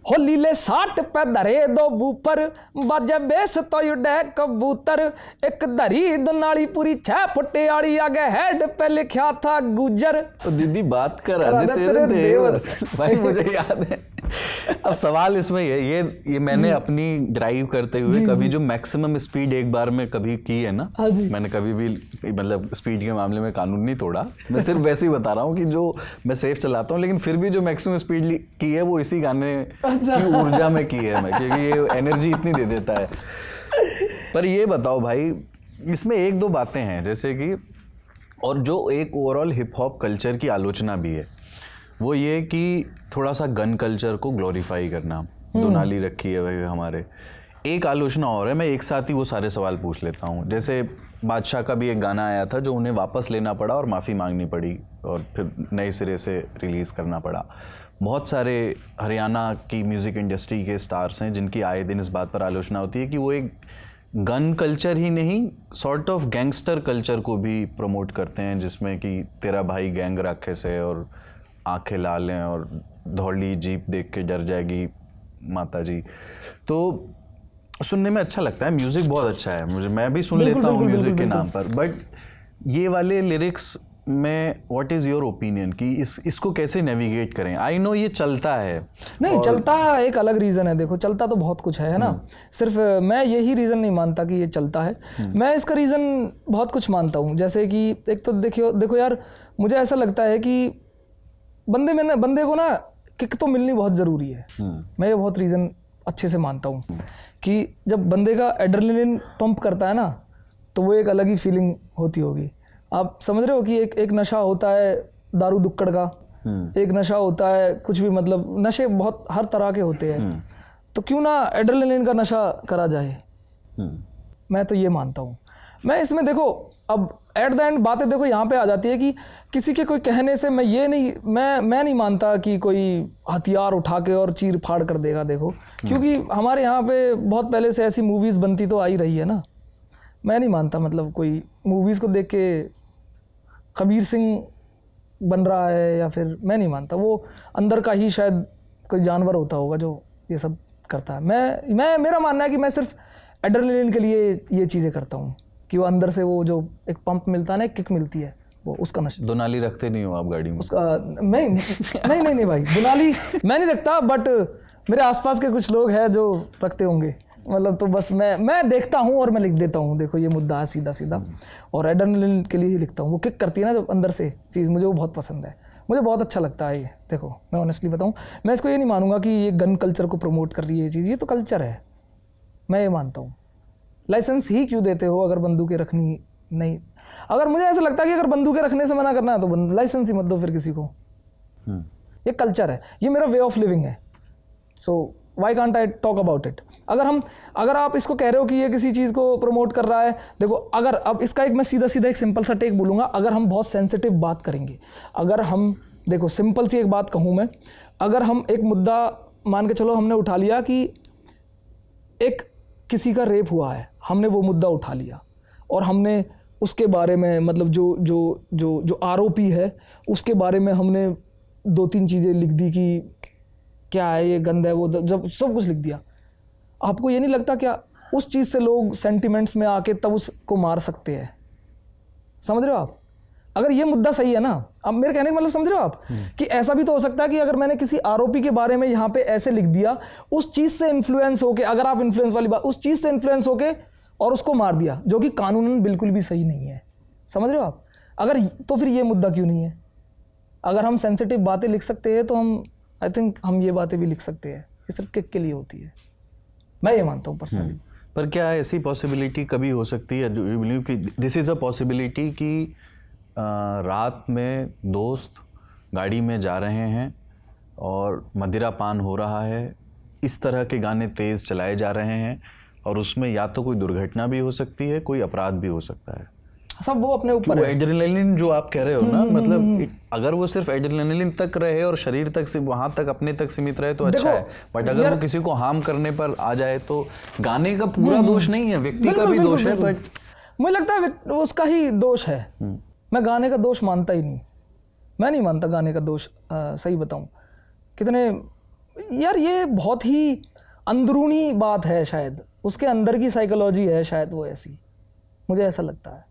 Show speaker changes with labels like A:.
A: हो लीले 60 पे धरे दो बूपर बाजे बेस तो उड़े कबूतर एक धरी दुनाली पूरी 6 फुटे आड़ी आगे हेड पे लिखा था गुजर।
B: तो दीदी बात कर दे तेरे देवर भाई मुझे याद है। अब सवाल इसमें ये मैंने अपनी ड्राइव करते हुए कभी जो मैक्सिमम स्पीड एक बार में कभी की है ना, मैंने कभी भी मतलब स्पीड के मामले में कानून नहीं तोड़ा, मैं सिर्फ वैसे ही बता रहा हूँ कि जो मैं सेफ चलाता हूँ, लेकिन फिर भी जो मैक्सिमम स्पीड की है वो इसी गाने की ऊर्जा में की है मैं, क्योंकि ये एनर्जी इतनी दे देता है। पर ये बताओ भाई, इसमें एक दो बातें हैं जैसे कि, और जो एक ओवरऑल हिप हॉप कल्चर की आलोचना भी है, वो ये कि थोड़ा सा गन कल्चर को ग्लोरीफाई करना, दुनाली रखी है भाई हमारे। एक आलोचना और है, मैं एक साथ ही वो सारे सवाल पूछ लेता हूँ। जैसे बादशाह का भी एक गाना आया था जो उन्हें वापस लेना पड़ा और माफ़ी मांगनी पड़ी और फिर नए सिरे से रिलीज़ करना पड़ा। बहुत सारे हरियाणा की म्यूज़िक इंडस्ट्री के स्टार्स हैं जिनकी आए दिन इस बात पर आलोचना होती है कि वो एक गन कल्चर ही नहीं, सॉर्ट ऑफ गैंगस्टर कल्चर को भी प्रमोट करते हैं, जिसमें कि तेरा भाई गैंग राखे से और आंखें लाल हैं और धौली जीप देख के डर जाएगी माता जी। तो सुनने में अच्छा लगता है, म्यूज़िक बहुत अच्छा है मुझे, मैं भी सुन लेता हूँ म्यूज़िक के नाम पर, बट ये वाले लिरिक्स में व्हाट इज़ योर ओपिनियन कि इसको कैसे नेविगेट करें? आई नो ये चलता है,
A: नहीं चलता एक अलग रीज़न है। देखो चलता तो बहुत कुछ है ना, सिर्फ मैं यही रीज़न नहीं मानता कि ये चलता है, मैं इसका रीज़न बहुत कुछ मानता हूँ। जैसे कि एक तो देखो यार, मुझे ऐसा लगता है कि बंदे को ना किक तो मिलनी बहुत ज़रूरी है। मैं ये बहुत रीज़न अच्छे से मानता हूँ कि जब बंदे का एड्रेनलिन पंप करता है ना, तो वो एक अलग ही फीलिंग होती होगी। आप समझ रहे हो कि एक नशा होता है दारू दुक्कड़ का, एक नशा होता है कुछ भी, मतलब नशे बहुत हर तरह के होते हैं, तो क्यों ना एड्रेनलिन का नशा करा जाए। मैं तो ये मानता हूँ। मैं इसमें देखो अब एट द एंड बातें देखो यहाँ पे आ जाती है कि किसी के कोई कहने से मैं नहीं मानता कि कोई हथियार उठा के और चीर फाड़ कर देगा। देखो क्योंकि हमारे यहाँ पे बहुत पहले से ऐसी मूवीज़ बनती तो आ ही रही है ना। मैं नहीं मानता मतलब कोई मूवीज़ को देख के कबीर सिंह बन रहा है, या फिर मैं नहीं मानता, वो अंदर का ही शायद कोई जानवर होता होगा जो ये सब करता है। मेरा मानना है कि मैं सिर्फ एड्रेनलिन के लिए ये चीज़ें करता हूँ कि वो अंदर से वो जो एक पंप मिलता है ना, एक किक मिलती है, वो उसका नशा।
B: दुनाली रखते नहीं हो आप गाड़ी में?
A: उसका नहीं भाई, दुनाली मैं नहीं रखता, बट मेरे आसपास के कुछ लोग हैं जो रखते होंगे, मतलब तो बस मैं देखता हूँ और मैं लिख देता हूँ, देखो ये मुद्दा है सीधा, और एड्रेनलिन के लिए ही लिखता हूँ। वो किक करती है ना जब अंदर से चीज़, मुझे वो बहुत पसंद है, मुझे बहुत अच्छा लगता है ये। देखो मैं ऑनेस्टली बताऊँ, मैं इसको ये नहीं मानूंगा कि ये गन कल्चर को प्रमोट कर रही है ये चीज़, ये तो कल्चर है, मैं ये मानता हूँ। लाइसेंस ही क्यों देते हो अगर बंदूकें रखनी नहीं? अगर मुझे ऐसा लगता है कि अगर बंदूकें रखने से मना करना है तो लाइसेंस ही मत दो फिर किसी को। ये कल्चर है, ये मेरा वे ऑफ लिविंग है, so why can't I talk about it. अगर आप इसको कह रहे हो कि ये किसी चीज़ को प्रमोट कर रहा है, देखो अगर अब इसका एक मैं सीधा एक सिंपल सा टेक बोलूँगा, अगर हम बहुत सेंसिटिव बात करेंगे, अगर हम देखो सिंपल सी एक बात कहूँ मैं, अगर हम एक मुद्दा मान के चलो हमने उठा लिया कि एक किसी का रेप हुआ है, हमने वो मुद्दा उठा लिया और हमने उसके बारे में मतलब जो आरोपी है उसके बारे में हमने 2-3 चीज़ें लिख दी कि क्या है ये गंद है वो, जब सब कुछ लिख दिया, आपको ये नहीं लगता क्या उस चीज़ से लोग सेंटिमेंट्स में आके तब उसको मार सकते हैं? समझ रहे हो आप? अगर ये मुद्दा सही है ना, अब मेरे कहने का मतलब समझ रहे हो आप कि ऐसा भी तो हो सकता है कि अगर मैंने किसी आरोपी के बारे में यहाँ पे ऐसे लिख दिया, उस चीज़ से इन्फ्लुएंस होके, अगर आप इन्फ्लुएंस वाली बात, उस चीज़ से इन्फ्लुएंस होके और उसको मार दिया, जो कि कानूनन बिल्कुल भी सही नहीं है। समझ रहे हो आप? अगर तो फिर ये मुद्दा क्यों नहीं है? अगर हम सेंसिटिव बातें लिख सकते हैं तो हम आई थिंक हम ये बातें भी लिख सकते हैं। ये सिर्फ किक के लिए होती है, मैं ये मानता हूँ पर्सनली।
B: पर क्या ऐसी पॉसिबिलिटी कभी हो सकती है, डू यू बिलीव कि दिस इज़ अ पॉसिबिलिटी कि रात में दोस्त गाड़ी में जा रहे हैं और मदिरा पान हो रहा है, इस तरह के गाने तेज़ चलाए जा रहे हैं और उसमें या तो कोई दुर्घटना भी हो सकती है, कोई अपराध भी हो सकता है?
A: सब वो अपने ऊपर है।
B: एड्रेनलिन जो आप कह रहे हो ना, मतलब अगर वो सिर्फ एड्रेनलिन तक रहे और शरीर तक से वहां तक अपने तक सीमित रहे तो अच्छा है, बट अगर वो किसी को हार्म करने पर आ जाए तो गाने का पूरा दोष नहीं है, व्यक्ति का भी दोष है, बट
A: मुझे लगता है उसका ही दोष है। मैं गाने का दोष मानता ही नहीं, मैं नहीं मानता गाने का दोष। सही बताऊं, कितने यार ये बहुत ही अंदरूनी बात है, शायद उसके अंदर की साइकोलॉजी है शायद वो ऐसी, मुझे ऐसा लगता है।